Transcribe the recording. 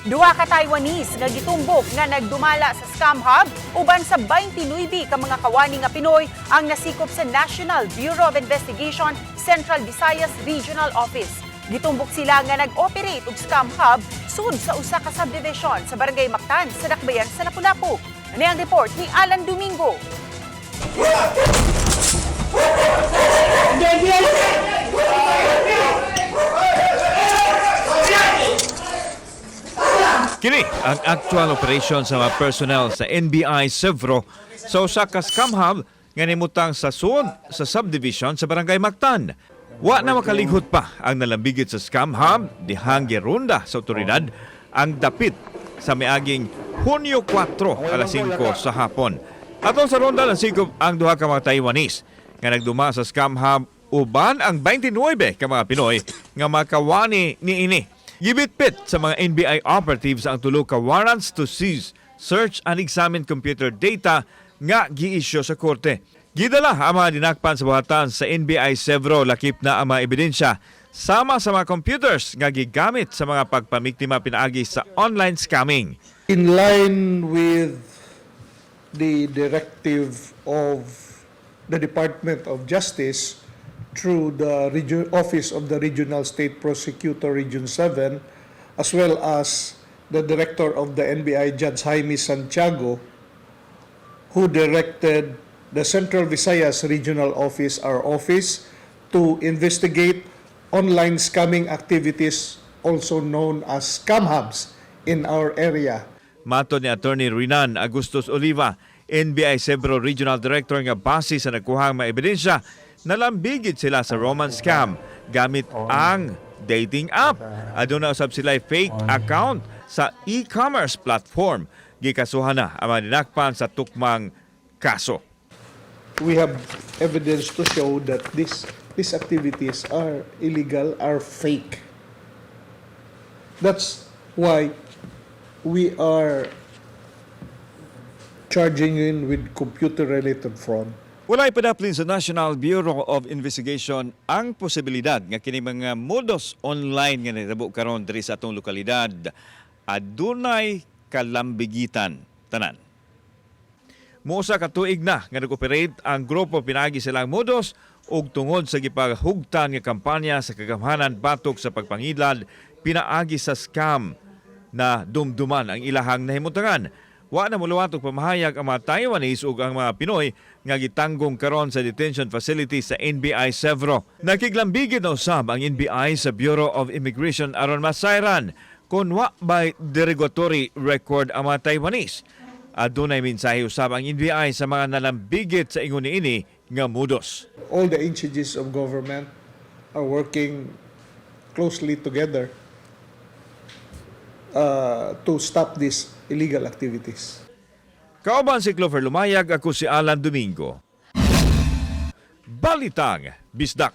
Duha ka Taiwanese nga gitumbok nga nagdumala sa scam hub uban sa 29 ka mga kawani nga Pinoy ang nasikop sa National Bureau of Investigation Central Visayas Regional Office. Gitumbok sila nga nag-operate og scam hub sud sa usa ka subdivision sa Barangay Mactan sa Dakbayan sa Lapu-Lapu. Ani ang report ni Alan Domingo. Kini ang actual operation sa mga personnel sa NBI-CEVRO sa usa ka scam hub nga nimutang sa sulod sa subdivision sa Barangay Mactan. Wa na makalighot pa ang nalambigit sa scam hub dihang gironda sa otoridad ang dapit sa miaging Hunyo 4 alas 5 sa hapon. Atong sa ronda nasikop ang duha ka mga Taiwanese nga nagduma sa scam hub uban ang 29 ka mga Pinoy nga makawani niini. Gibitpit sa mga NBI operatives ang tulo ka warrants to seize, search and examine computer data nga gi-issue sa korte. Gidala ang mga dinakpan sa buhatan sa NBI-CEVRO lakip na ang mga ebidensya sama sa mga computers nga gigamit sa mga pagpamiktima pinaagi sa online scamming. In line with the directive of the Department of Justice through the Office of the Regional State Prosecutor Region 7 as well as the Director of the NBI Judge Jaime Santiago, who directed the Central Visayas Regional Office, our office, to investigate online scamming activities also known as scam hubs in our area. Mato ni Attorney Rinan Agustos Oliva, NBI-CEVRO Regional Director nga base sa nakuhang mga ebidensya, nalambigit sila sa romance scam gamit ang dating app. Aduna usab sila fake account sa e-commerce platform. Gikasuhan na ang mga dinakpan sa tukmang kaso. We have evidence to show that these activities are illegal, are fake. That's why we are charging in with computer-related fraud. Walay padaplin sa National Bureau of Investigation ang posibilidad nga kini mga modus online nga nahitabo karon diri sa atong lokalidad adunay kalambigitan tanan. Muusa ka tuig na nga nag-operate ang grupo pinaagi silang modus ug tungod sa gipaghugtan nga kampanya sa kagamhanan batok sa pagpangidlad pinaagi sa scam na dumduman ang ilahang nahimutangan. Wa na muluwat og pamahayag ang mga Taiwanese ug ang mga Pinoy nga gitanggong karon sa detention facility sa NBI-CEVRO. Nakiglambigid na usab ang NBI sa Bureau of Immigration aron masayran kung wa by derogatory record ang mga Taiwanese. Adunay mensahe usab ang NBI sa mga nalambigit sa ingon niini nga modus. All the agencies of government are working closely together to stop these illegal activities. Kauban si Clover Lumayag, ako si Alan Domingo. Balitang, Bisdak.